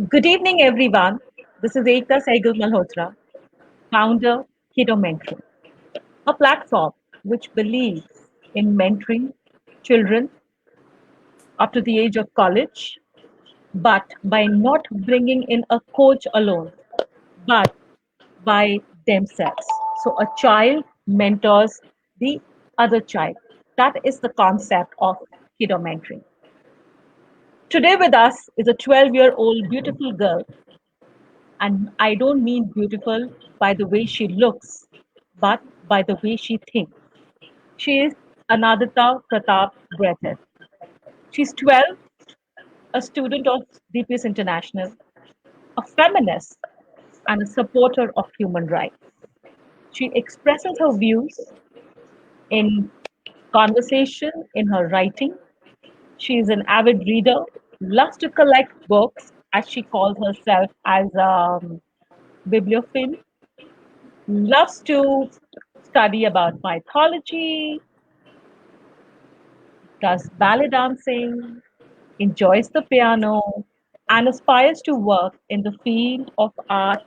Good evening, everyone. This is Akta Sehgal founder Kiddomentoring, a platform which believes in mentoring children up to the age of college, but by not bringing in a coach alone, but by themselves. So a child mentors the other child. That is the concept of Kiddomentoring. Today with us is a 12-year-old beautiful girl. And I don't mean beautiful by the way she looks, but by the way she thinks. She is Anadita Patap Breathit. She's 12, a student of DPS International, a feminist, and a supporter of human rights. She expresses her views in conversation, in her writing. She is an avid reader, loves to collect books, as she calls herself as a bibliophile, loves to study about mythology, does ballet dancing, enjoys the piano, and aspires to work in the field of art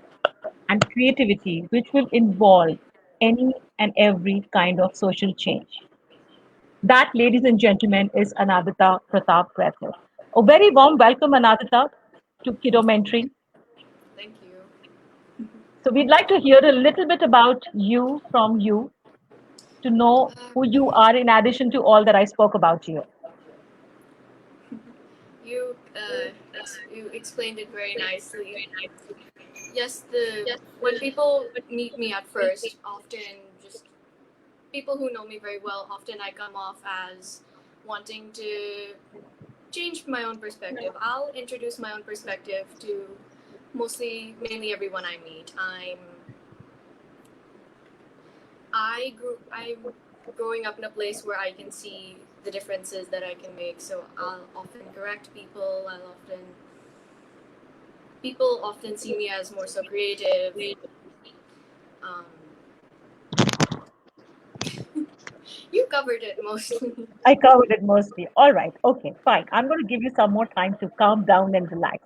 and creativity, which will involve any and every kind of social change. That, ladies and gentlemen, is Anadita Pratap Breathit. A very warm welcome, Anadita, to Kiddo Mentoring. Thank you. So, we'd like to hear a little bit about you from you to know who you are in addition to all that I spoke about you. You explained it very nicely. Yes, the when people meet me at first, often just people who know me very well, often I come off as wanting to change my own perspective. I'll introduce my own perspective to mainly everyone I meet. I'm growing up in a place where I can see the differences that I can make. So I'll often correct people. People often see me as more so creative. Um, you covered it mostly. I covered it mostly. All right. Okay, fine. I'm going to give you some more time to calm down and relax.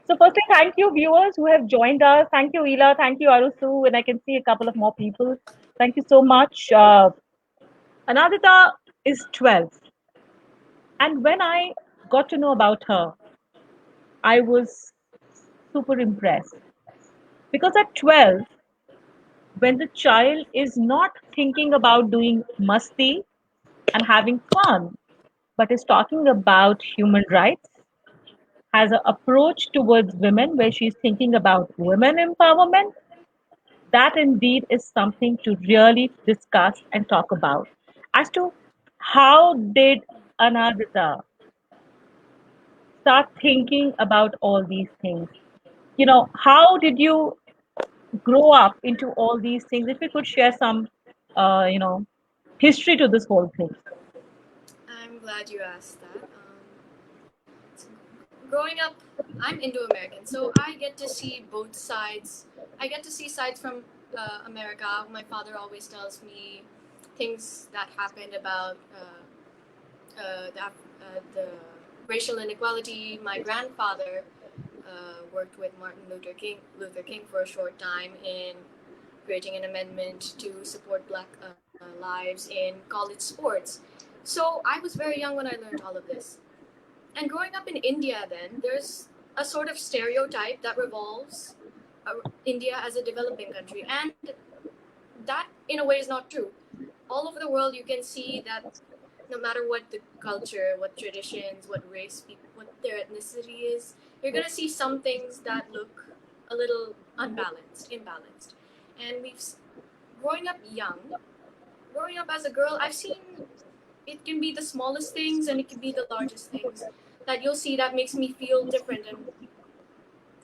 So, firstly, thank you, viewers who have joined us. Thank you, Ela. Thank you, Arusu. And I can see a couple of more people. Thank you so much. Anadita is 12. And when I got to know about her, I was super impressed. Because at 12, when the child is not thinking about doing musti and having fun, but is talking about human rights, has an approach towards women where she's thinking about women empowerment, that indeed is something to really discuss and talk about. As to how did Anadita start thinking about all these things? How did you grow up into all these things? If you could share some, uh, you know, history to this whole thing. I'm glad you asked that. Growing up, I'm Indo-American, so I get to see both sides. I get to see sides from America. My father always tells me things that happened about the racial inequality. My grandfather worked with Luther King for a short time in creating an amendment to support Black lives in college sports. So I was very young when I learned all of this. And growing up in India, then there's a sort of stereotype that revolves India as a developing country, and that in a way is not true. All over the world, you can see that no matter what the culture, what traditions, what race, what their ethnicity is, you're gonna see some things that look a little imbalanced. And growing up young, growing up as a girl, I've seen it can be the smallest things and it can be the largest things that you'll see that makes me feel different. And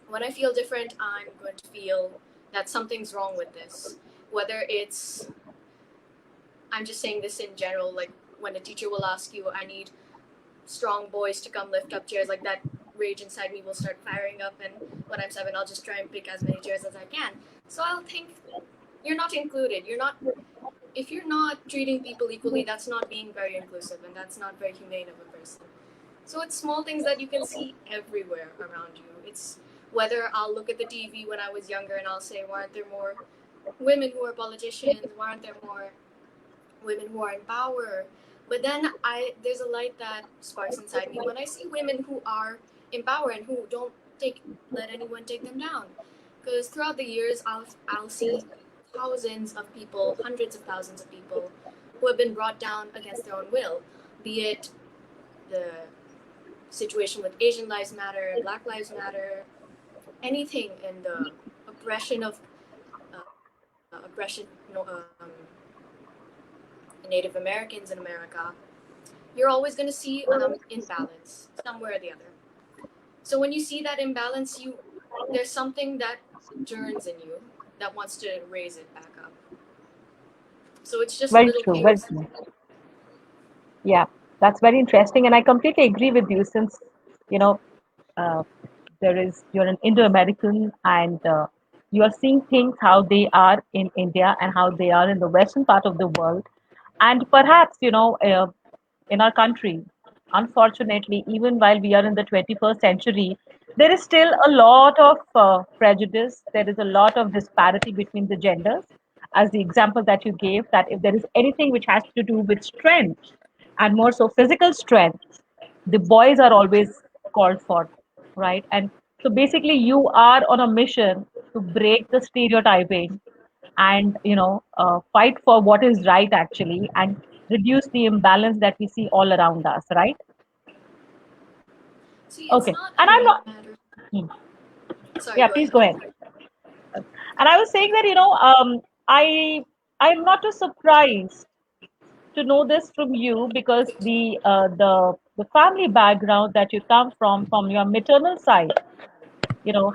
when I feel different, I'm going to feel that something's wrong with this. Whether it's, I'm just saying this in general, like when a teacher will ask you, I need strong boys to come lift up chairs, like that rage inside me will start firing up. And when I'm 7, I'll just try and pick as many chairs as I can. So I'll think, you're not included. If you're not treating people equally, that's not being very inclusive and that's not very humane of a person. So it's small things that you can see everywhere around you. It's Whether I'll look at the TV when I was younger and I'll say, why aren't there more women who are politicians? Why aren't there more women who are in power? But then there's a light that sparks inside me when I see women who are in power and who don't let anyone take them down. Because throughout the years, I'll see thousands of people, hundreds of thousands of people who have been brought down against their own will, be it the situation with Asian Lives Matter, Black Lives Matter, anything in the oppression of Native Americans in America, you're always going to see imbalance somewhere or the other. So when you see that imbalance, there's something that turns in you that wants to raise it back up. So it's just Very little true. Very things. true. Yeah, that's very interesting, and I completely agree with you. Since you know, uh, you're an Indo-American, and you are seeing things how they are in India and how they are in the western part of the world, and perhaps in our country, unfortunately, even while we are in the 21st century, there is still a lot of prejudice. There is a lot of disparity between the genders. As the example that you gave, that if there is anything which has to do with strength and more so physical strength, the boys are always called for, right? And so basically, you are on a mission to break the stereotyping and fight for what is right actually and reduce the imbalance that we see all around us, right? See, it's Okay. not a And I'm not. matter. Hmm. Sorry, Yeah, go please ahead. go ahead. And I was saying that I I'm not too surprised to know this from you because the family background that you come from your maternal side,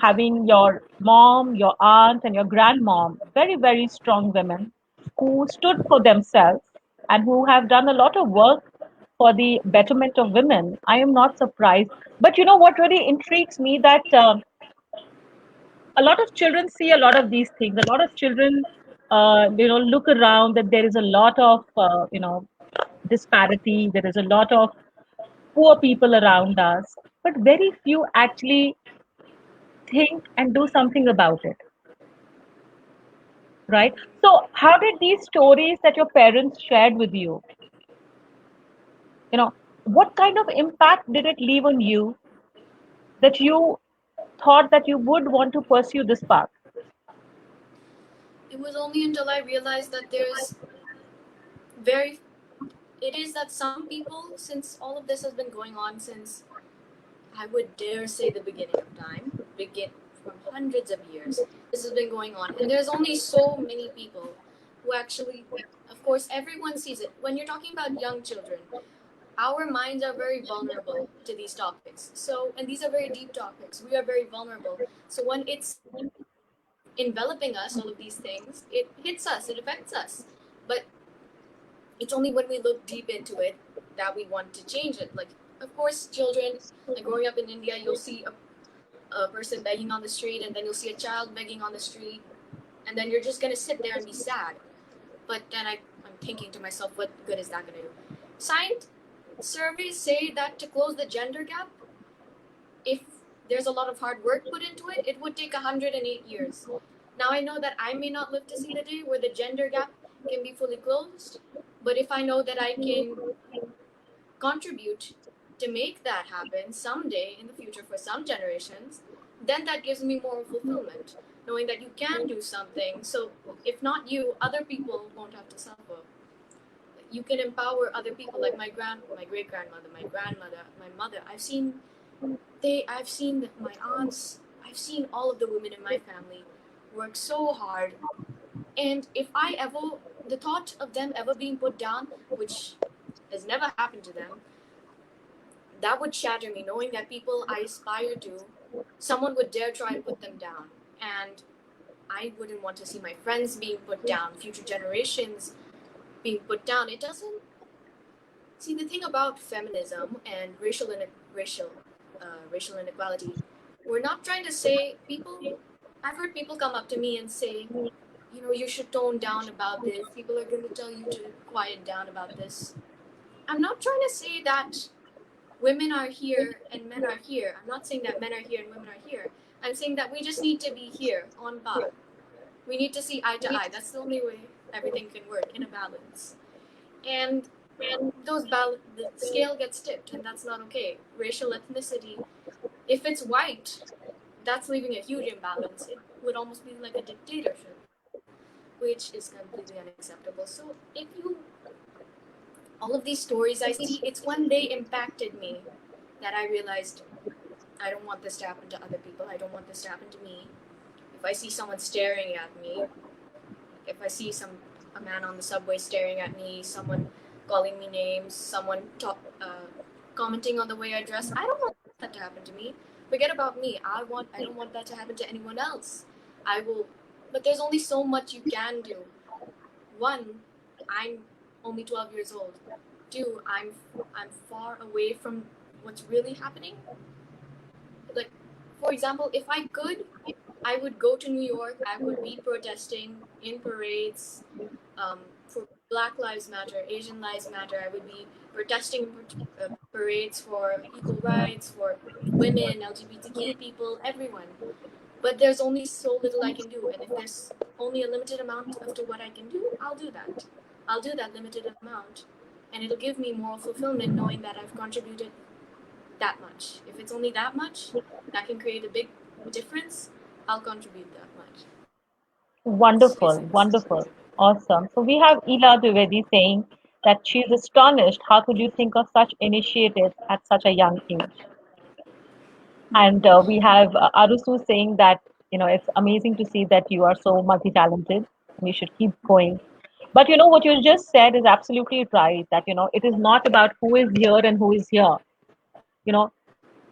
having your mom, your aunt, and your grandmom, very, very strong women who stood for themselves and who have done a lot of work for the betterment of women. I am not surprised. But you know what really intrigues me that a lot of children see a lot of these things. A lot of children, look around that there is a lot of, disparity. There is a lot of poor people around us, but very few actually think and do something about it, right? So how did these stories that your parents shared with you, you know what kind of impact did it leave on you that you thought that you would want to pursue this path? It was only until I realized that very, it is that some people, since all of this has been going on since I would dare say the beginning of time, begin from hundreds of years. This has been going on, and there's only so many people who actually, of course, everyone sees it. When you're talking about young children, our minds are very vulnerable to these topics. So, and these are very deep topics. We are very vulnerable. So when it's enveloping us, all of these things, it hits us, it affects us. But it's only when we look deep into it that we want to change it. Like, of course, children, like growing up in India, you'll see a person begging on the street, and then you'll see a child begging on the street, and then you're just gonna sit there and be sad. But then I'm thinking to myself, what good is that gonna do? Science surveys say that to close the gender gap, if there's a lot of hard work put into it, it would take 108 years. Now I know that I may not live to see the day where the gender gap can be fully closed, but if I know that I can contribute to make that happen someday in the future for some generations, then that gives me moral fulfillment, knowing that you can do something. So if not you, other people won't have to suffer. You can empower other people, like my great grandmother, my grandmother, my mother. I've seen my aunts, I've seen all of the women in my family work so hard. And if I ever, the thought of them ever being put down, which has never happened to them, that would shatter me, knowing that people I aspire to, someone would dare try and put them down. And I wouldn't want to see my friends being put down, future generations being put down. It doesn't. See, the thing about feminism and racial inequality, we're not trying to say people. I've heard people come up to me and say, you should tone down about this. People are going to tell you to quiet down about this. I'm not trying to say that women are here and men are here. I'm not saying that men are here and women are here. I'm saying that we just need to be here on par. We need to see eye to eye. That's the only way everything can work in a balance. And the scale gets tipped, and that's not okay. Racial ethnicity, if it's white, that's leaving a huge imbalance. It would almost be like a dictatorship, which is completely unacceptable. So if you, all of these stories I see, it's when they impacted me that I realized I don't want this to happen to other people. I don't want this to happen to me. If I see someone staring at me, if I see a man on the subway staring at me, someone calling me names, someone commenting on the way I dress, I don't want that to happen to me. Forget about me. I don't want that to happen to anyone else. I will, but there's only so much you can do. One, I'm only 12 years old. Two, I'm far away from what's really happening. Like, for example, if I could, I would go to New York. I would be protesting in parades for Black Lives Matter, Asian Lives Matter. I would be protesting in parades for equal rights, for women, LGBTQ people, everyone. But there's only so little I can do, and if there's only a limited amount of to what I can do, I'll do that. I'll do that limited amount, and it'll give me moral fulfillment knowing that I've contributed that much. If it's only that much, that can create a big difference, I'll contribute that much. That's Wonderful, basically it. wonderful, awesome. So we have Ela Dwivedi saying that she's astonished. How could you think of such initiatives at such a young age? And we have Arusu saying that it's amazing to see that you are so multi-talented and you should keep going. But what you just said is absolutely right. That it is not about who is here and who is here. You know,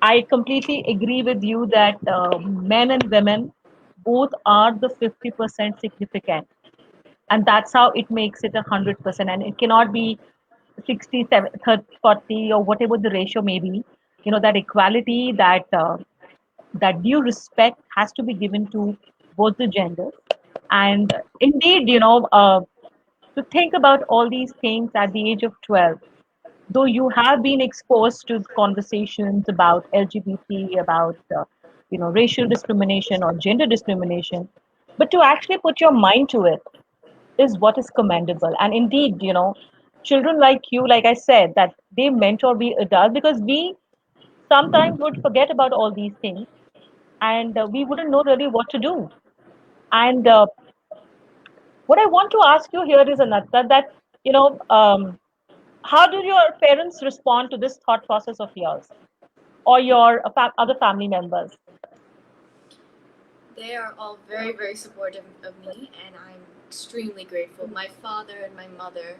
I completely agree with you that men and women both are the 50% significant, and that's how it makes it 100%. And it cannot be 67, 30, 40, or whatever the ratio may be. That equality, that due respect has to be given to both the genders. And indeed, to think about all these things at the age of 12, though you have been exposed to conversations about LGBT, about racial discrimination or gender discrimination, but to actually put your mind to it is what is commendable. And indeed, children like you, like I said, that they mentor we adults, because we sometimes would forget about all these things, and we wouldn't know really what to do. And what I want to ask you here is, Ananta, that how do your parents respond to this thought process of yours, or your other family members? They are all very, very supportive of me, and I'm extremely grateful. My father and my mother,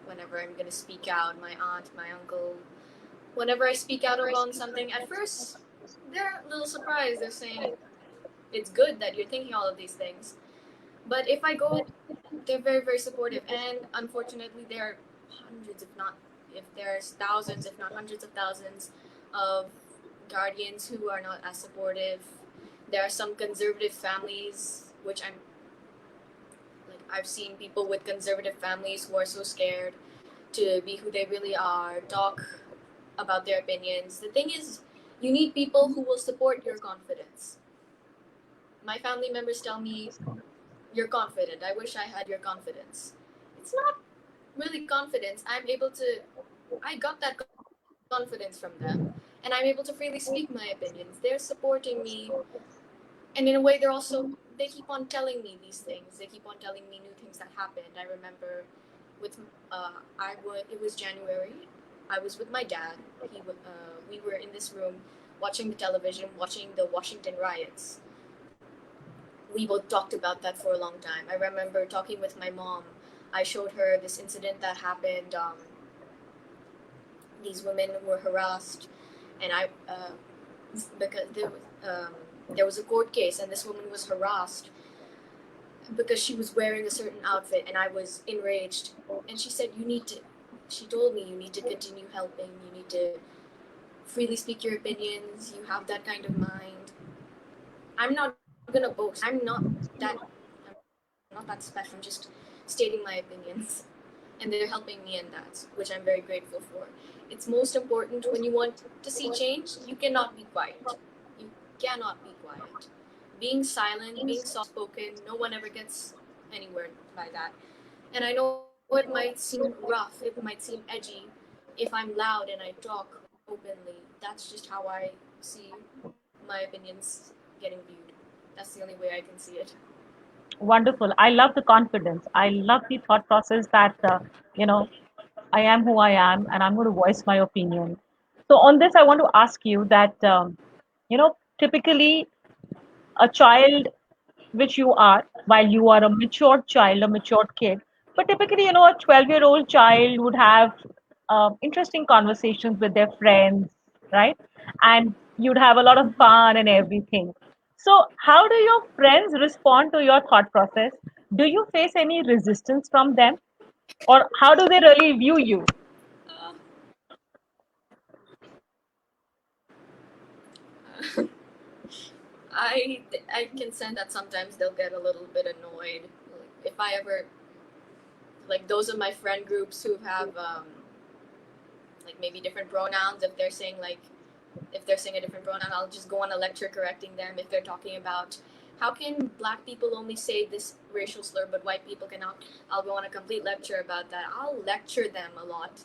whenever I'm going to speak out, my aunt, my uncle, whenever I speak out on something, at first they're a little surprised. They're saying, it's good that you're thinking all of these things. But if I go, they're very, very supportive. And unfortunately, there are hundreds, if there's thousands, if not hundreds of thousands of guardians who are not as supportive. There are some conservative families, which I've seen people with conservative families who are so scared to be who they really are, talk about their opinions. The thing is, you need people who will support your confidence. My family members tell me, you're confident. I wish I had your confidence. It's not really confidence. I got that confidence from them, and I'm able to freely speak my opinions. They're supporting me, and in a way, they keep on telling me these things. They keep on telling me new things that happened. I remember with it was January. I was with my dad. We were in this room watching the television, watching the Washington riots. We both talked about that for a long time. I remember talking with my mom. I showed her this incident that happened. These women were harassed, and because there was a court case, and this woman was harassed because she was wearing a certain outfit, and I was enraged. And she said, she told me, you need to continue helping. You need to freely speak your opinions. You have that kind of mind. I'm not gonna boast. I'm not that special. I'm just stating my opinions, and they're helping me in that, which I'm very grateful for. it's most important when you want to see change. You cannot be quiet. You cannot be quiet. Being silent, being soft spoken, no one ever gets anywhere by that. And I know it might seem rough, it might seem edgy if I'm loud and I talk openly. That's just how I see my opinions getting viewed. That's the only way I can see it. Wonderful. I love the confidence. I love the thought process that, you know, I am who I am and I'm going to voice my opinion. So, on this, I want to ask you that, typically a child, which you are, while you are a matured child, a matured kid, but typically, a 12-year-old child would have interesting conversations with their friends, right? And you'd have a lot of fun and everything. So, how do your friends respond to your thought process? Do you face any resistance from them, or how do they really view you? Uh, I can sense that sometimes they'll get a little bit annoyed. If I ever, like, those of my friend groups who have like maybe different pronouns, if they're saying a different pronoun, I'll just go on a lecture correcting them. If they're talking about how can black people only say this racial slur but white people cannot, I'll go on a complete lecture about that. I'll lecture them a lot,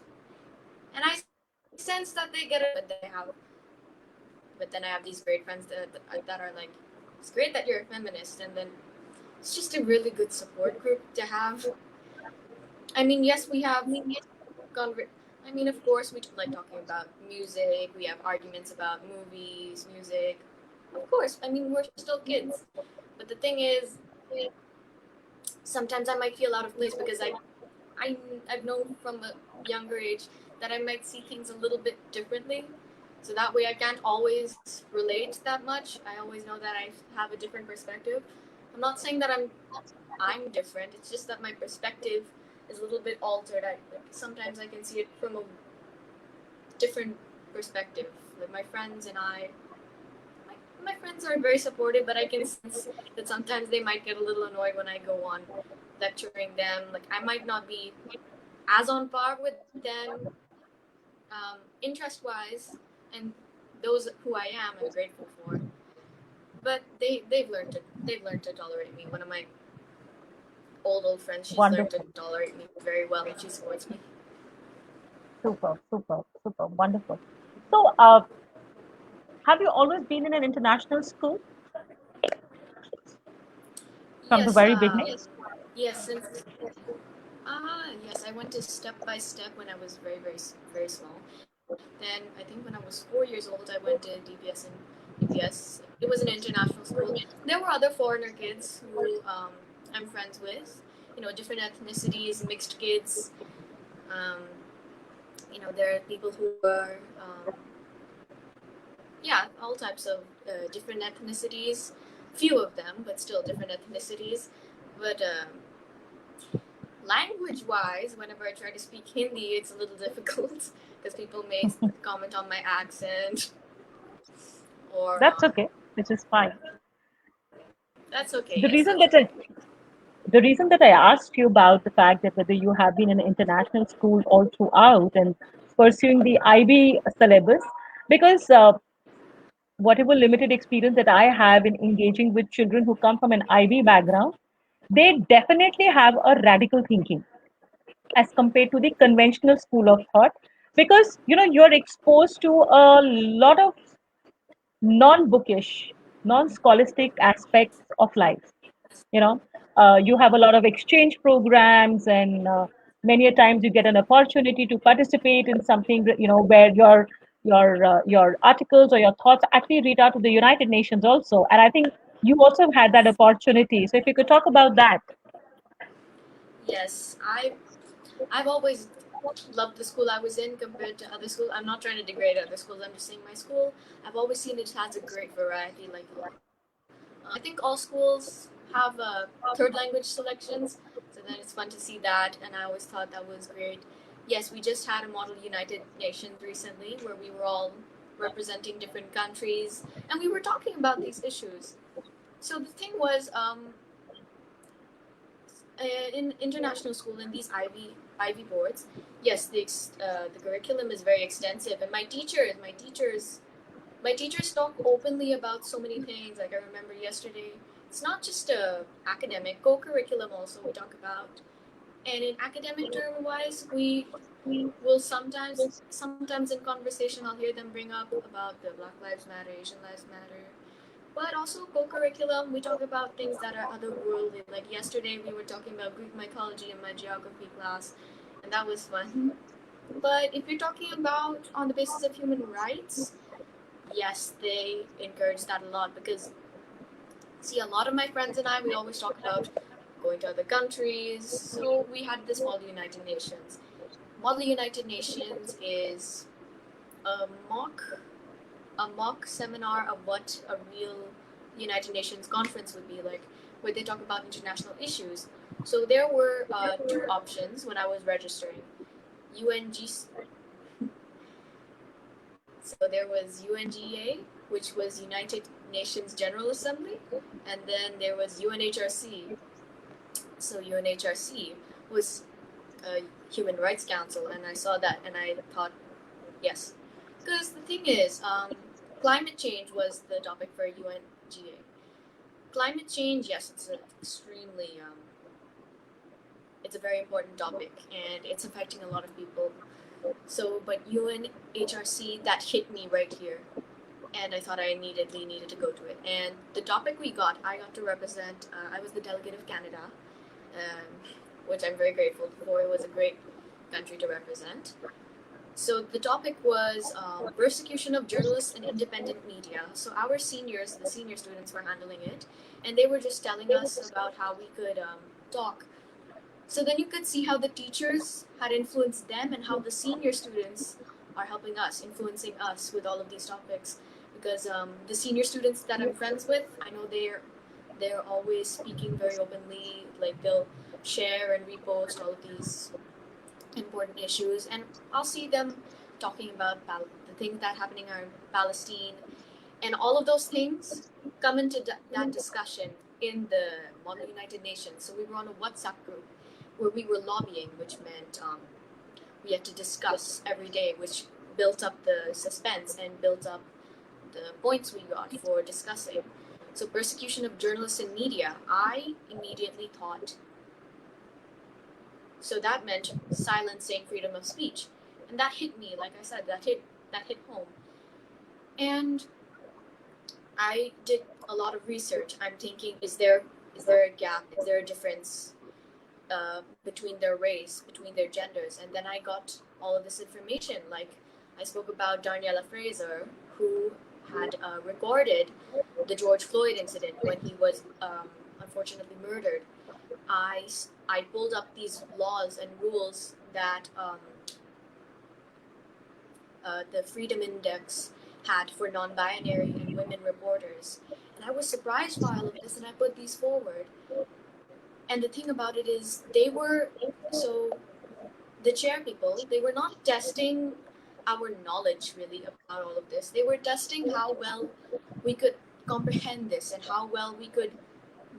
and I sense that they get it. But then I have these great friends that are like, it's great that you're a feminist, and then it's just a really good support group to have. I mean, yes, we have I mean, of course, we like talking about music. We have arguments about movies, music. Of course, I mean, we're still kids. But the thing is, sometimes I might feel out of place because I've known from a younger age that I might see things a little bit differently. So that way, I can't always relate that much. I always know that I have a different perspective. I'm not saying that I'm different. It's just that my perspective is a little bit altered. Sometimes I can see it from a different perspective. Like my friends and my friends are very supportive, but I can sense that sometimes they might get a little annoyed when I go on lecturing them. Like I might not be as on par with them, interest wise, and those who I am, I'm grateful for. But they've learned to tolerate me. One of my old friends, she's learned to Wonderful. tolerate me very well, and she supports me. Super, super, super. Wonderful. So, have you always been in an international school from the Yes, very beginning? yes, yes, I went to step by step when I was very small. Then I think when I was 4 years old, I went to DPS and EPS. It was an international school. There were other foreigner kids who I'm friends with. Different ethnicities, mixed kids. Um, there are people who are yeah, all types of different ethnicities. Few of them, but still different ethnicities. But language wise, whenever I try to speak Hindi, it's a little difficult because people may comment on my accent or That's okay, which is fine. that's okay. The Yes, reason that's that okay. I the reason that I asked you about the fact that whether you have been in an international school all throughout and pursuing the IB syllabus, because whatever limited experience that I have in engaging with children who come from an IB background, they definitely have a radical thinking as compared to the conventional school of thought, because you're exposed to a lot of non-bookish, non-scholastic aspects of life. you know you have a lot of exchange programs, and many a times you get an opportunity to participate in something, where your articles or your thoughts actually read out to the United Nations also. And I think you also have had that opportunity, so if you could talk about that. Yes, I've always loved the school I was in compared to other schools. I'm not trying to degrade other schools. I'm just saying my school. I've always seen it has a great variety. Like I think all schools have third language selections, so then it's fun to see that. And I always thought that was great. Yes, we just had a Model United Nations recently where we were all representing different countries and we were talking about these issues. So the thing was, in international school in these Ivy Ivy boards, yes, the curriculum is very extensive, and my teachers talk openly about so many things. Like I remember yesterday, it's not just academic, co-curriculum also we talk about. And in academic term wise, we will sometimes in conversation I'll hear them bring up about the Black Lives Matter, Asian Lives Matter. But also co-curriculum, we talk about things that are otherworldly. Like yesterday, we were talking about Greek mythology in my geography class, and that was fun. But if you're talking about on the basis of human rights, yes, they encourage that a lot because, see, a lot of my friends and I, we always talk about going to other countries. So we had this Model United Nations. Model United Nations is a mock a mock seminar of what a real United Nations conference would be like, where they talk about international issues. So there were two options when I was registering. UNG, so there was UNGA, which was United Nations General Assembly, and then there was UNHRC. So UNHRC was a Human Rights Council, and I saw that and I thought, yes. Because the thing is, climate change was the topic for UNGA. Climate change, yes, it's an extremely, it's a very important topic, and it's affecting a lot of people. So, but UNHRC, that hit me right here, and I thought I immediately needed to go to it. And the topic I got to represent. I was the delegate of Canada, which I'm very grateful for. It was a great country to represent. So the topic was persecution of journalists and independent media. So our seniors, the senior students, were handling it, and they were just telling us about how we could talk. So then you could see how the teachers had influenced them and how the senior students are helping us, influencing us with all of these topics. Because the senior students that I'm friends with, I know they're always speaking very openly. Like they'll share and repost all of these important issues, and I'll see them talking about the things that are happening in Palestine, and all of those things come into that discussion in the Model United Nations. So we were on a WhatsApp group where we were lobbying, which meant we had to discuss every day, which built up the suspense and built up the points we got for discussing. So persecution of journalists and media, I immediately thought, so that meant silencing freedom of speech, and that hit me. Like I said, that hit home. And I did a lot of research. I'm thinking, is there a gap? Is there a difference between their race, between their genders? And then I got all of this information. Like I spoke about Darnella Fraser, who had recorded the George Floyd incident when he was unfortunately murdered. I pulled up these laws and rules that the Freedom Index had for non-binary and women reporters, and I was surprised by all of this, and I put these forward. And the thing about it is, the chair people, they were not testing our knowledge really about all of this. They were testing how well we could comprehend this and how well we could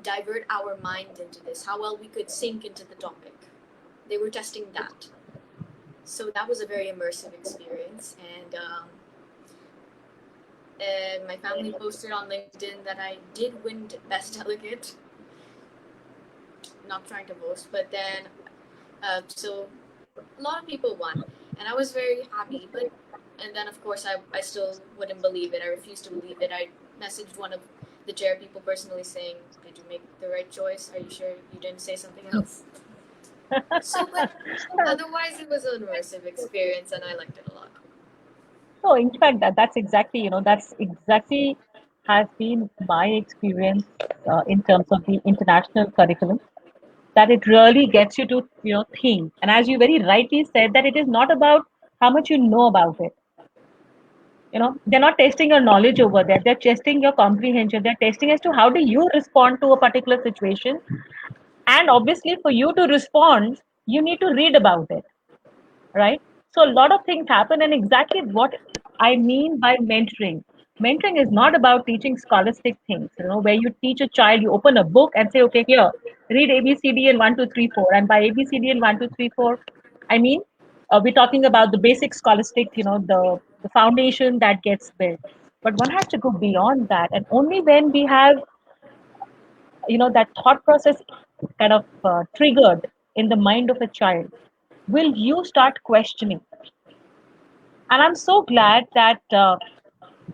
divert our mind into this, how well we could sink into the topic. They were testing that. So that was a very immersive experience. And my family posted on LinkedIn that I did win Best Delegate. Not trying to boast, but then, so a lot of people won. And I was very happy. And then, of course, I still wouldn't believe it. I refused to believe it. I messaged one of the chair people personally saying, did you make the right choice? Are you sure you didn't say something else? So, but otherwise, it was an immersive experience, and I liked it a lot. So, in fact, that's exactly, that's exactly has been my experience in terms of the international curriculum. That it really gets you to, think. And as you very rightly said, that it is not about how much you know about it. They're not testing your knowledge over there. They're testing your comprehension. They're testing as to how do you respond to a particular situation. And obviously, for you to respond, you need to read about it, right? So a lot of things happen, and exactly what I mean by mentoring. Mentoring is not about teaching scholastic things, where you teach a child, you open a book and say, okay, here, read ABCD and 1, 2, 3, 4. And by ABCD and 1, 2, 3, 4, I mean, we're talking about the basic scholastic, the foundation that gets built. But one has to go beyond that, and only when we have, that thought process kind of triggered in the mind of a child, will you start questioning. And I'm so glad that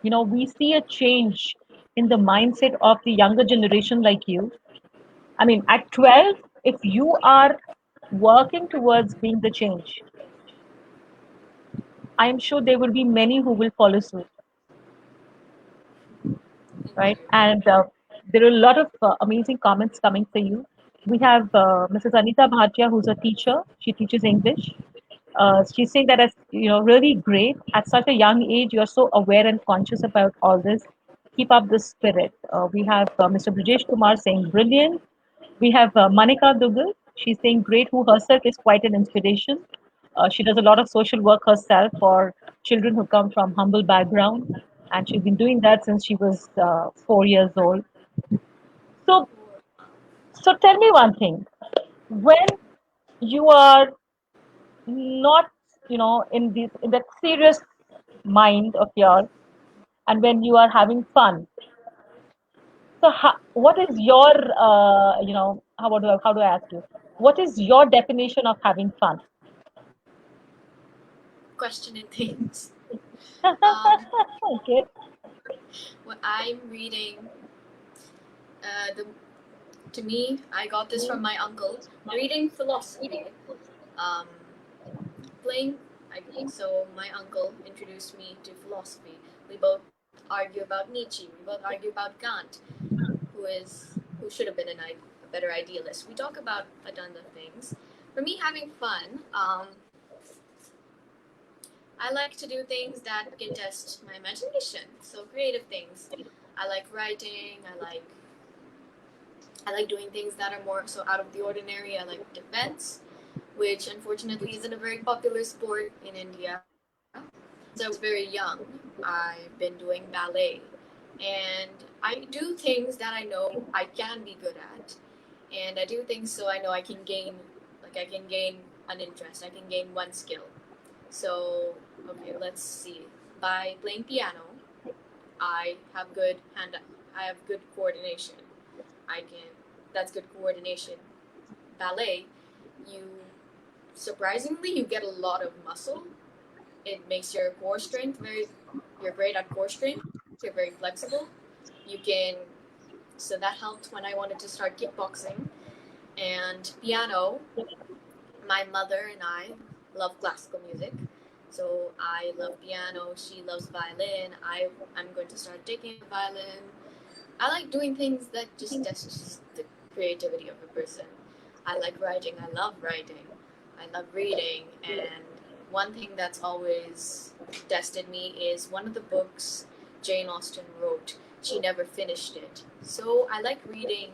we see a change in the mindset of the younger generation like you. I mean, at 12, if you are working towards being the change, I am sure there will be many who will follow suit, right? Indeed. And there are a lot of amazing comments coming for you. We have Mrs. Anita Bhatia, who's a teacher. She teaches English. She's saying that, as really great at such a young age, you're so aware and conscious about all this. Keep up the spirit. We have Mr. Brijesh Kumar saying brilliant. We have Manika Dugal. She's saying great, who herself is quite an inspiration. She does a lot of social work herself for children who come from humble background, and she's been doing that since she was 4 years old. So, so tell me one thing: when you are not, in that serious mind of yours, and when you are having fun, so what is your, how do I ask you? What is your definition of having fun? Questioning things. Okay. What I'm reading, the to me, I got this from my uncle. Reading philosophy, um, playing. So my uncle introduced me to philosophy. We both argue about Nietzsche. We both argue about Kant, who should have been a better idealist. We talk about a ton of things. For me, having fun, I like to do things that can test my imagination. So creative things. I like writing. I like doing things that are more so out of the ordinary. I like defense, which unfortunately isn't a very popular sport in India. Since I was very young, I've been doing ballet, and I do things that I know I can be good at, and I do things so I know I can gain an interest. I can gain one skill. So okay, let's see. By playing piano, I have good hand. I have good coordination. I can. That's good coordination. Ballet, you surprisingly you get a lot of muscle. It makes your core strength very. You're great at core strength. You're very flexible. You can. So that helped when I wanted to start kickboxing. And piano, my mother and I love classical music. So I love piano. She loves violin. I'm going to start taking violin. I like doing things that just test the creativity of a person. I like writing. I love writing. I love reading. And one thing that's always tested me is one of the books Jane Austen wrote. She never finished it. So I like reading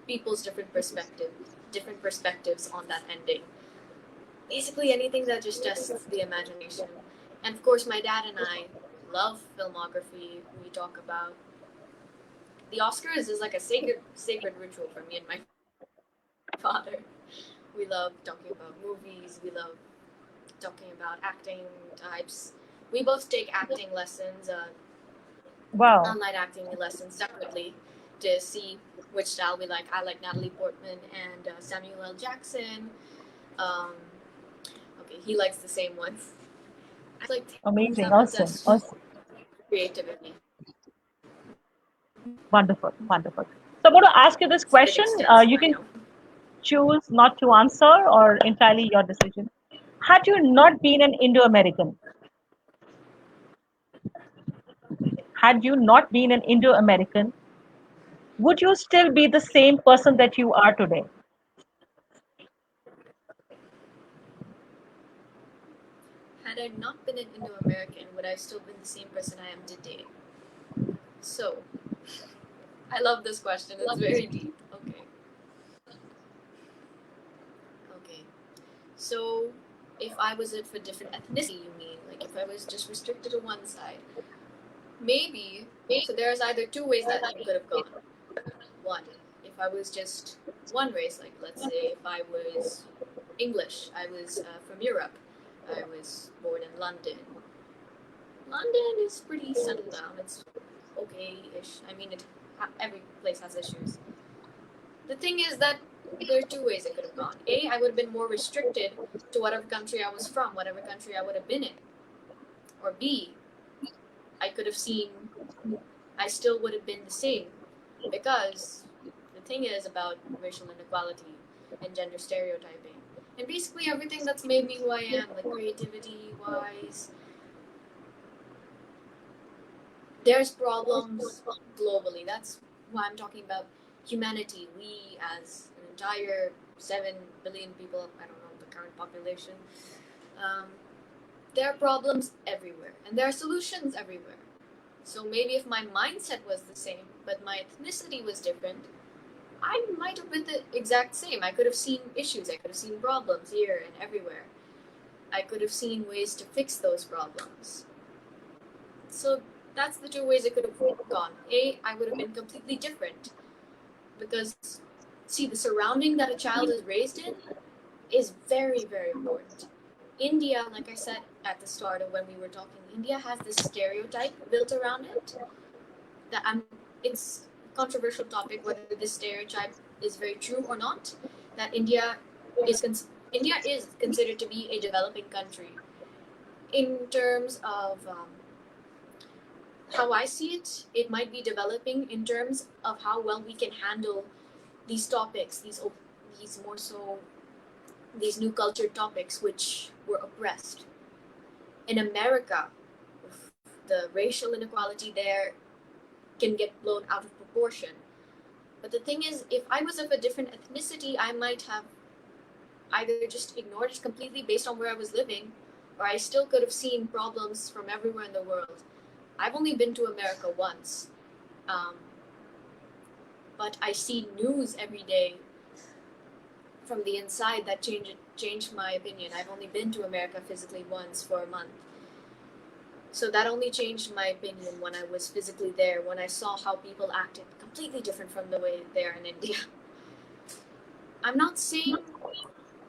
people's different perspectives on that ending. Basically anything that just tests the imagination. And of course, my dad and I love filmography. We talk about the Oscars is like a sacred ritual for me and my father. We love talking about movies. We love talking about acting types. We both take acting lessons, Wow. online acting lessons separately to see which style we like. I like Natalie Portman and Samuel L. Jackson. Um, okay, he likes the same ones. I like things that will Amazing. test Awesome. Awesome. creativity. Wonderful. Wonderful. So I'm going to ask you this It's a bit question. extensive, You I can know. choose not to answer, or entirely your decision. Had you not been an Indo-American, had you not been an Indo-American, would you still be the same person that you are today? Had I not been an Indo-American, would I still been the same person I am today? So, I love this question. It's very deep. Okay. Okay. So, if I was it for different ethnicity, you mean? Like if I was just restricted to one side? Maybe. So there's either two ways that it could have gone. One, if I was just one race, like let's say if I was English. I was from Europe. I was born in London. London is pretty settled down. It's okay-ish. I mean, every place has issues. The thing is that there are two ways it could have gone. A, I would have been more restricted to whatever country I was from, whatever country I would have been in. Or B, I could have seen, I still would have been the same. Because the thing is about racial inequality and gender stereotyping. And basically everything that's made me who I am, like creativity wise, there's problems globally. That's why I'm talking about humanity. We, as an entire 7 billion people, I don't know the current population, um, there are problems everywhere and there are solutions everywhere. So maybe if my mindset was the same, but my ethnicity was different, I might have been the exact same. I could have seen issues, I could have seen problems here and everywhere. I could have seen ways to fix those problems. So that's the two ways it could have gone. A, I would have been completely different. Because, see, the surrounding that a child is raised in is very, very important. India, like I said at the start of when we were talking, India has this stereotype built around it that it's a controversial topic whether this stereotype is very true or not. That is India is considered to be a developing country in terms of how I see it. It might be developing in terms of how well we can handle these topics, these more so these new culture topics which were oppressed. In America, the racial inequality there can get blown out of proportion. But the thing is, if I was of a different ethnicity, I might have either just ignored it completely based on where I was living, or I still could have seen problems from everywhere in the world. I've only been to America once, um, but I see news every day from the inside that changed my opinion. I've only been to America physically once for a month. So that only changed my opinion when I was physically there, when I saw how people acted completely different from the way they're in India. I'm not saying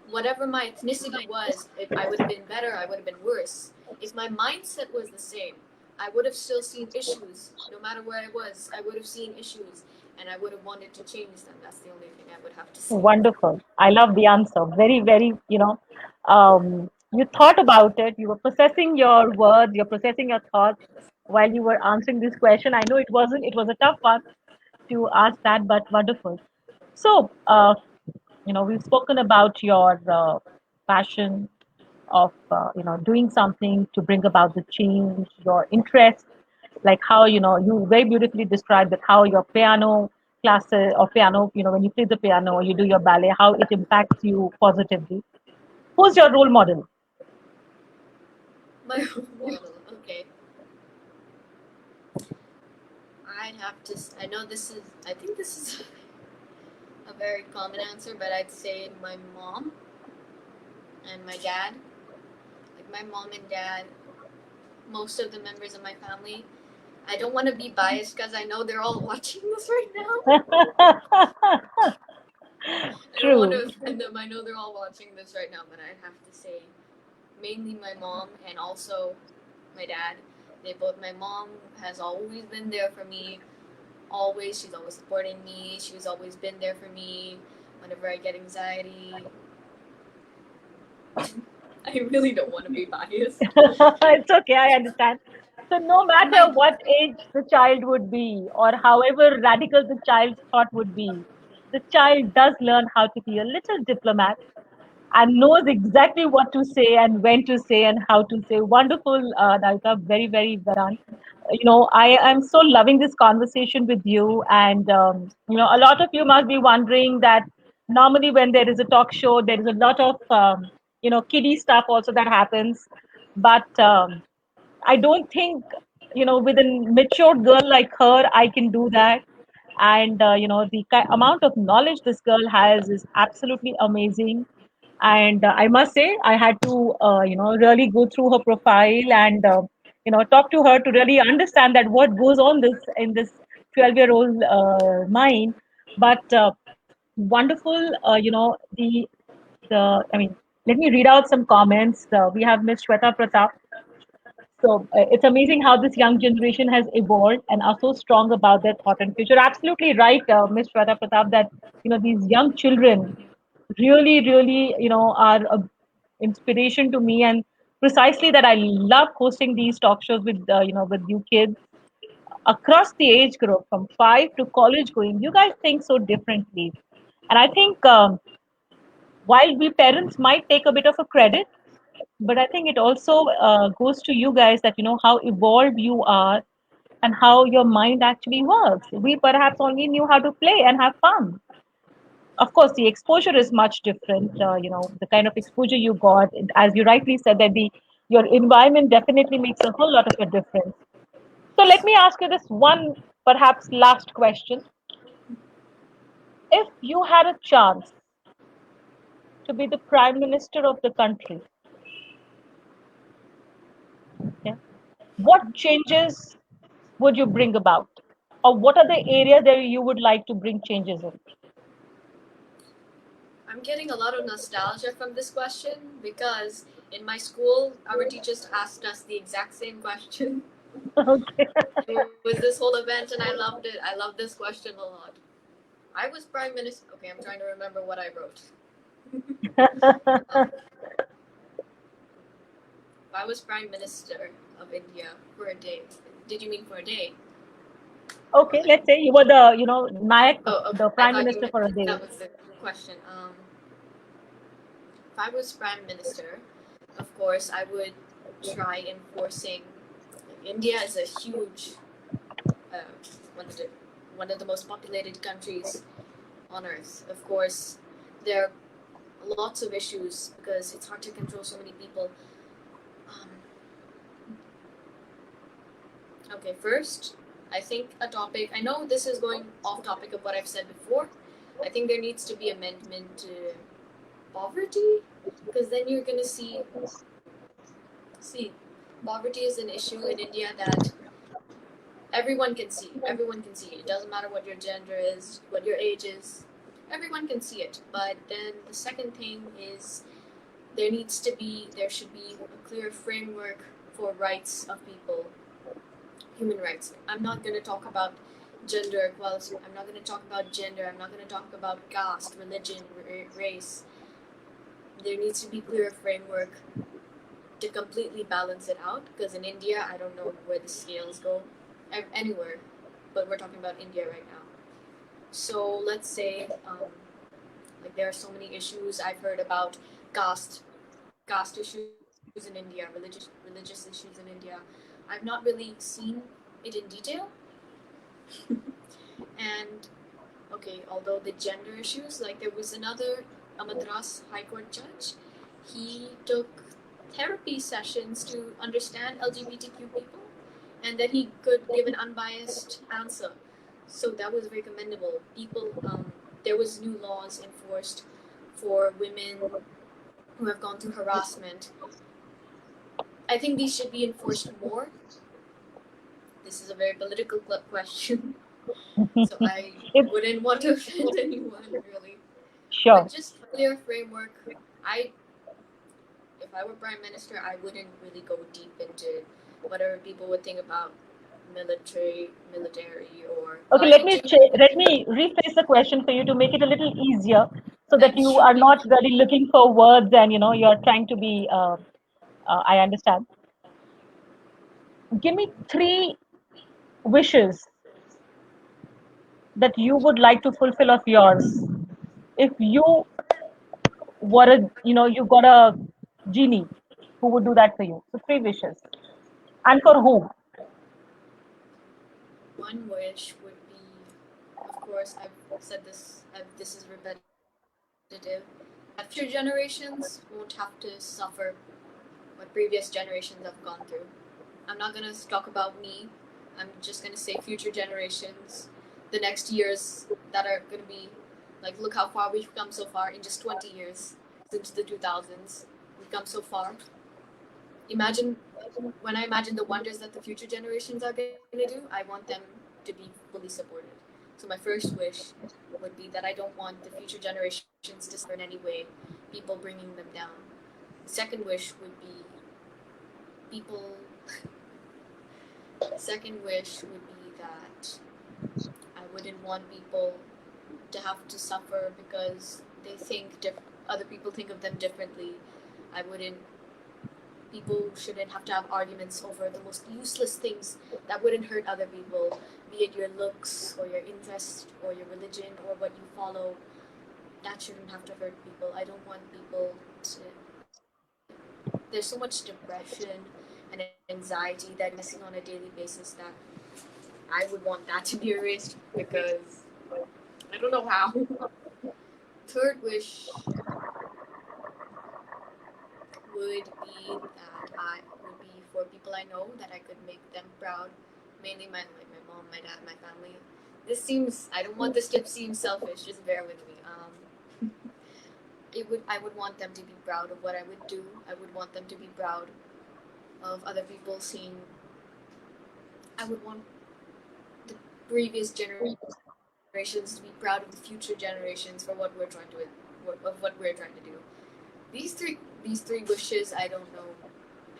whatever my ethnicity was, if I would have been better, I would have been worse. If my mindset was the same, I would have still seen issues. No matter where I was, I would have seen issues and I would have wanted to change them. That's the only thing I would have to say. Wonderful. I love the answer. Very, very, you thought about it. You were processing your words, you're processing your thoughts while you were answering this question. I know it was a tough one to ask that, but wonderful. So, we've spoken about your passion of, doing something to bring about the change, your interest, like how, you very beautifully described that how your piano classes or piano, when you play the piano or you do your ballet, how it impacts you positively. Who's your role model? My role model, okay. I'd have to. I know this is. I think this is a very common answer, but I'd say my mom and my dad. Like my mom and dad, most of the members of my family. I don't want to be biased because I know they're all watching this right now. I don't want to True. offend them. I know they're all watching this right now, but I have to say, mainly my mom and also my dad. My mom has always been there for me. Always, she's always supporting me. She's always been there for me whenever I get anxiety. I really don't want to be biased. It's okay, I understand. So, no And my matter what age the child would be, or however radical the child's thought would be, the child does learn how to be a little diplomat and knows exactly what to say and when to say and how to say. Wonderful, Nalika, very, very well done. I am so loving this conversation with you, and a lot of you must be wondering that normally when there is a talk show, there is a lot of kiddie stuff also that happens, but I don't think with a mature girl like her, I can do that. And the amount of knowledge this girl has is absolutely amazing. And I must say, I had to really go through her profile and talk to her to really understand that what goes on this in this 12-year-old mind. But wonderful, the let me read out some comments. We have Miss Shweta Pratap. So it's amazing how this young generation has evolved and are so strong about their thought and future. Absolutely right, Ms. Shweta Pratap, that these young children really, really, are a inspiration to me, and precisely that I love hosting these talk shows with with you kids across the age group from 5 to college going. You guys think so differently, and I think while we parents might take a bit of a credit, but I think it also goes to you guys that how evolved you are and how your mind actually works. We perhaps only knew how to play and have fun. Of course, the exposure is much different. The kind of exposure you got, as you rightly said, that the your environment definitely makes a whole lot of a difference. So let me ask you this one, perhaps last question: if you had a chance to be the prime minister of the country, okay, what changes would you bring about? Or what are the areas that you would like to bring changes in? I'm getting a lot of nostalgia from this question because in my school, our teachers asked us the exact same question. Okay. It was this whole event, and I loved it. I love this question a lot. I was prime minister. Okay, I'm trying to remember what I wrote. um, if I was prime minister of India for a day, did you mean for a day? Or Okay, like, let's say you were the, Nayak, oh, okay. the I prime thought you minister meant for a that day. was the question. If I was prime minister, of course, I would try enforcing. India is a huge, uh, one of the one of the most populated countries on earth. Of course, there are lots of issues because it's hard to control so many people. Um, okay, first, I think a topic. I know this is going off topic of what I've said before. I think there needs to be amendment to poverty because then you're gonna see poverty is an issue in India that everyone can see. Everyone can see it. It doesn't matter what your gender is, what your age is. Everyone can see it. But then the second thing is there should be a clear framework for rights of people, human rights. I'm not going to talk about gender equality. I'm not going to talk about gender. I'm not going to talk about caste, religion, race. There needs to be clear framework to completely balance it out because in India, I don't know where the scales go anywhere, but we're talking about India right now. So let's say, like there are so many issues I've heard about caste, caste issues in India, religious issues in India. I've not really seen it in detail, and okay, although the gender issues, like there was another a Madras High Court judge, he took therapy sessions to understand LGBTQ people, and then he could give an unbiased answer. So that was very commendable. There was new laws enforced for women who have gone through harassment. I think these should be enforced more. This is a very political question, so I If, wouldn't want to offend anyone really. But sure. just clear framework. I, if I were prime minister, I wouldn't really go deep into whatever people would think about military, or Okay, climate change. let me rephrase the question for you to make it a little easier, so that Thank you you. are not really looking for words and you're trying to be. I understand. Give me three wishes that you would like to fulfill of yours if you were a you got a genie who would do that for you. So three wishes, and for whom? One wish would be, of course, I've said this. This is repetitive. That future generations won't have to suffer what previous generations have gone through. I'm not gonna talk about me. I'm just gonna say future generations, the next years that are gonna be like, look how far we've come so far in just 20 years since the 2000s. We've come so far. Imagine when I imagine the wonders that the future generations are gonna do. I want them to be fully supported. So my first wish would be that I don't want the future generations to suffer in any way, people bringing them down. The second wish would be people. The second wish would be that I wouldn't want people to have to suffer because they think other people think of them differently. I wouldn't. People shouldn't have to have arguments over the most useless things that wouldn't hurt other people, be it your looks or your interest or your religion or what you follow. That shouldn't have to hurt people. I don't want people to. There's so much depression and anxiety that you're witnessing on a daily basis that I would want that to be erased because I don't know how. Third wish would be that I would be for people I know that I could make them proud, mainly my mom, my dad, my family. This seems I don't want this to seem selfish. Just bear with me. It would I would want them to be proud of what I would do. I would want them to be proud of other people seeing. I would want the previous generations to be proud of the future generations for what we're trying to do. These three wishes, I don't know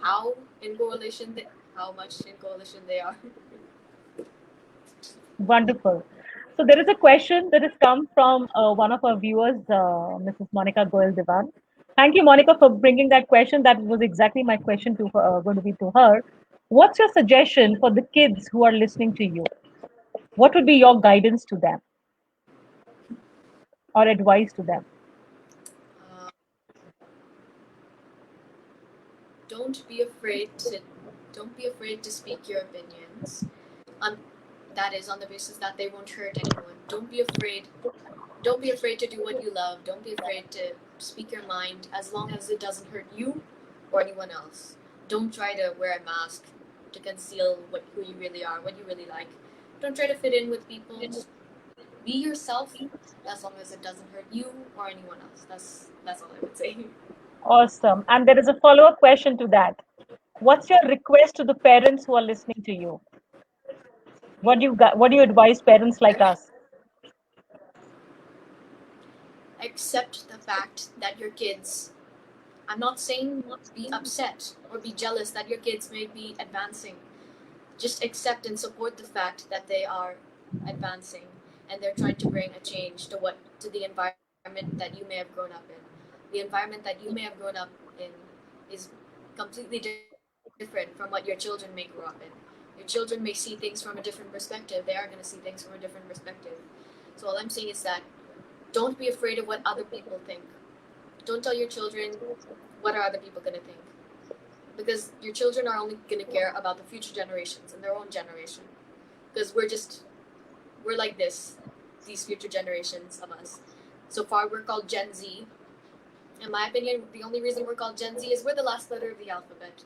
how in correlation how much in correlation they are. Wonderful. So there is a question that has come from one of our viewers, Mrs. Monica Goel Divan. Thank you, Monica, for bringing that question. That was exactly my question to going to be to her. What's your suggestion for the kids who are listening to you? What would be your guidance to them or advice to them? Uh, don't be afraid to don't be afraid to speak your opinions. On that is on the basis that they won't hurt anyone. Don't be afraid. Don't be afraid to do what you love. Don't be afraid to speak your mind as long as it doesn't hurt you or anyone else. Don't try to wear a mask to conceal who you really are, what you really like. Don't try to fit in with people. Just be yourself as long as it doesn't hurt you or anyone else. That's all I would say. Awesome. And there is a follow-up question to that. What's your request to the parents who are listening to you? What do you advise parents like us? Accept the fact that your kids, I'm not saying be upset or be jealous that your kids may be advancing. Just accept and support the fact that they are advancing and they're trying to bring a change to the environment that you may have grown up in. The environment that you may have grown up in is completely different from what your children may grow up in. Your children may see things from a different perspective. They are going to see things from a different perspective. So all I'm saying is that don't be afraid of what other people think. Don't tell your children what are other people going to think, because your children are only going to care about the future generations and their own generation, because we're like these future generations of us. So far we're called Gen Z. In my opinion, the only reason we're called Gen Z is we're the last letter of the alphabet.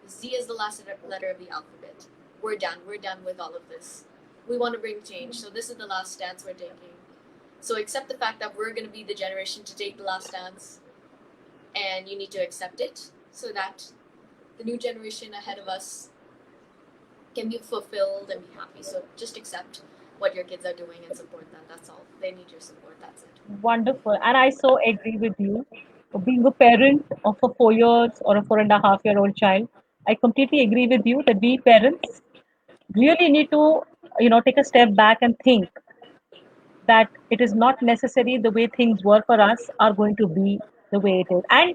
Z is the last letter of the alphabet. We're done with all of this. We want to bring change, so this is the last stance we're taking. So accept the fact that we're going to be the generation to take the last stance, and you need to accept it so that the new generation ahead of us can be fulfilled and be happy. So just accept what your kids are doing and support them. That's all. They need your support. That's it. Wonderful. And I so agree with you. Being a parent of a 4 years or a 4.5-year-old child, I completely agree with you that we parents really need to, take a step back and think that it is not necessary the way things were for us are going to be the way it is. And,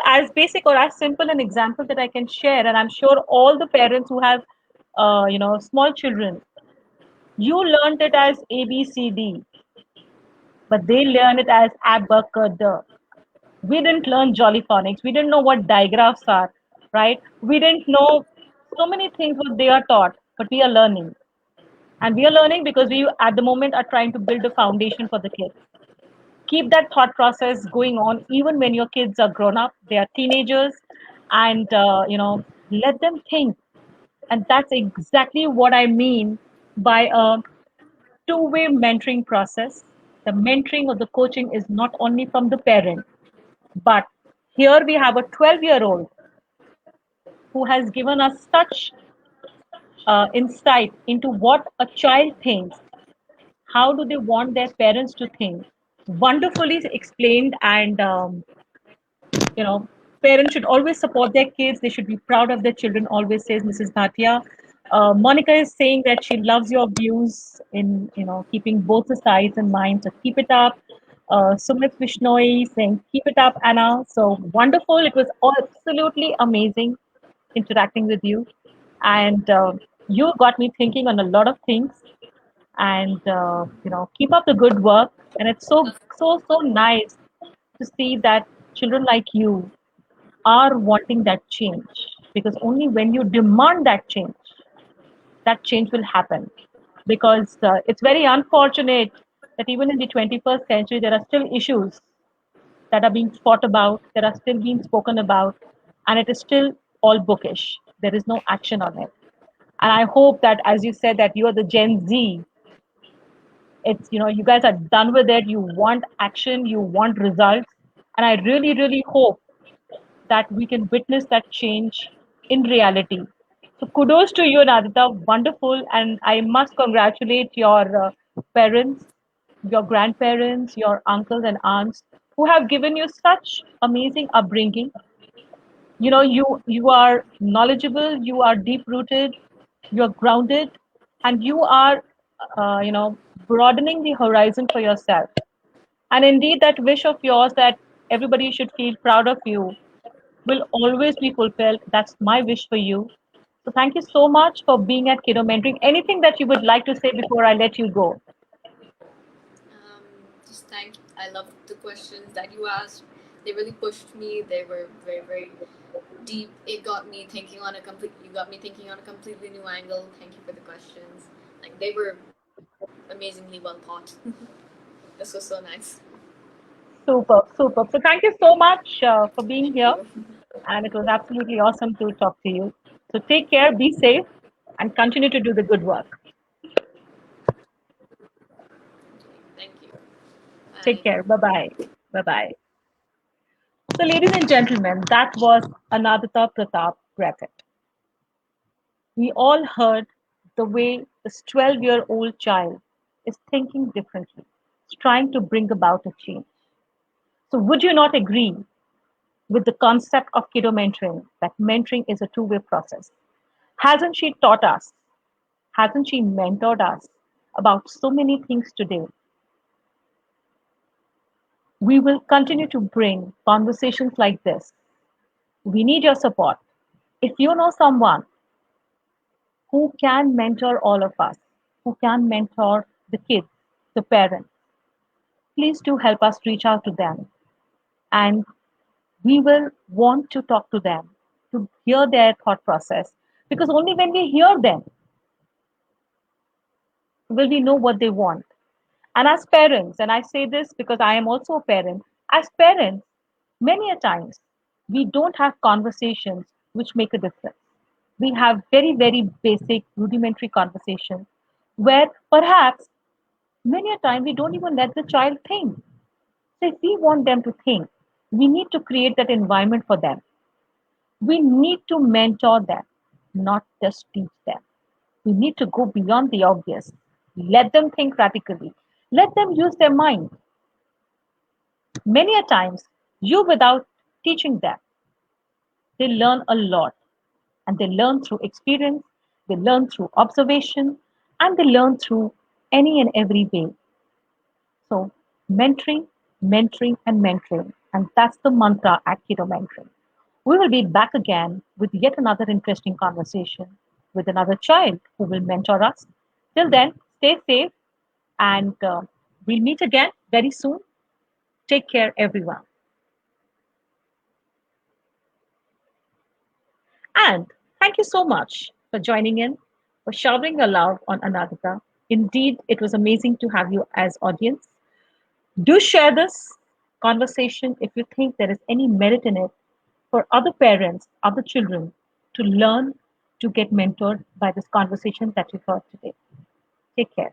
as basic or as simple an example that I can share, and I'm sure all the parents who have, small children, you learned it as A, B, C, D, but they learn it as abacada. We didn't learn jolly phonics. We didn't know what digraphs are, right? We didn't know so many things what they are taught, but we are learning. And we are learning because we, at the moment, are trying to build a foundation for the kids. Keep that thought process going on even when your kids are grown up, they are teenagers, and, let them think. And that's exactly what I mean by a two-way mentoring process. The mentoring or the coaching is not only from the parent, but here we have a 12-year-old who has given us such insight into what a child thinks. How do they want their parents to think? Wonderfully explained, and you know, parents should always support their kids. They should be proud of their children, always says Mrs. Bhatia. Monica is saying that she loves your views in, keeping both the sides in mind. So keep it up. Sumit Vishnoi saying, keep it up, Anna. So wonderful. It was absolutely amazing interacting with you. And you got me thinking on a lot of things. And, keep up the good work. And it's so, so, so nice to see that children like you are wanting that change, because only when you demand that change will happen. Because it's very unfortunate that even in the 21st century, there are still issues that are being fought about, that are still being spoken about, and it is still all bookish. There is no action on it. And I hope that, as you said, that you are the Gen Z, it's, you guys are done with it. You want action, you want results. And I really, really hope that we can witness that change in reality. So kudos to you, Anadita. Wonderful. And I must congratulate your parents, your grandparents, your uncles and aunts who have given you such amazing upbringing. You are knowledgeable, you are deep rooted, you're grounded, and you are, broadening the horizon for yourself. And indeed, that wish of yours that everybody should feel proud of you will always be fulfilled. That's my wish for you. So thank you so much for being at Kiddo Mentoring. Anything that you would like to say before I let you go? Just thank. I love the questions that you asked. They really pushed me. They were very, very deep. It got me thinking on a complete. You got me thinking on a completely new angle. Thank you for the questions. Like they were amazingly well thought. This was so nice. Super, super. So thank you so much for Thank being here. you. And it was absolutely awesome to talk to you. So take care, be safe, and continue to do the good work. Thank you. Bye. Take care. Bye bye. Bye bye. So, ladies and gentlemen, that was Anadita Pratap Breathit. We all heard the way this 12-year-old child is thinking differently, is trying to bring about a change. So, would you not agree with the concept of kiddo mentoring, that mentoring is a two-way process? Hasn't she taught us? Hasn't she mentored us about so many things today? We will continue to bring conversations like this. We need your support. If you know someone who can mentor all of us, who can mentor the kids, the parents, please do help us reach out to them. And we will want to talk to them, to hear their thought process. Because only when we hear them will we know what they want. And as parents, and I say this because I am also a parent, as parents, many a times we don't have conversations which make a difference. We have very, very basic, rudimentary conversations where perhaps many a time we don't even let the child think. So if we want them to think, we need to create that environment for them. We need to mentor them, not just teach them. We need to go beyond the obvious. Let them think radically. Let them use their mind. Many a times, you without teaching them, they learn a lot. And they learn through experience, they learn through observation, and they learn through any and every way. So, mentoring, mentoring, and mentoring. And that's the mantra at Keto Mentoring. We will be back again with yet another interesting conversation with another child who will mentor us. Till then, stay safe and we'll meet again very soon. Take care, everyone. And thank you so much for joining in, for showering your love on Anagata. Indeed, it was amazing to have you as audience. Do share this conversation if you think there is any merit in it for other parents, other children to learn, to get mentored by this conversation that you've heard today. Take care.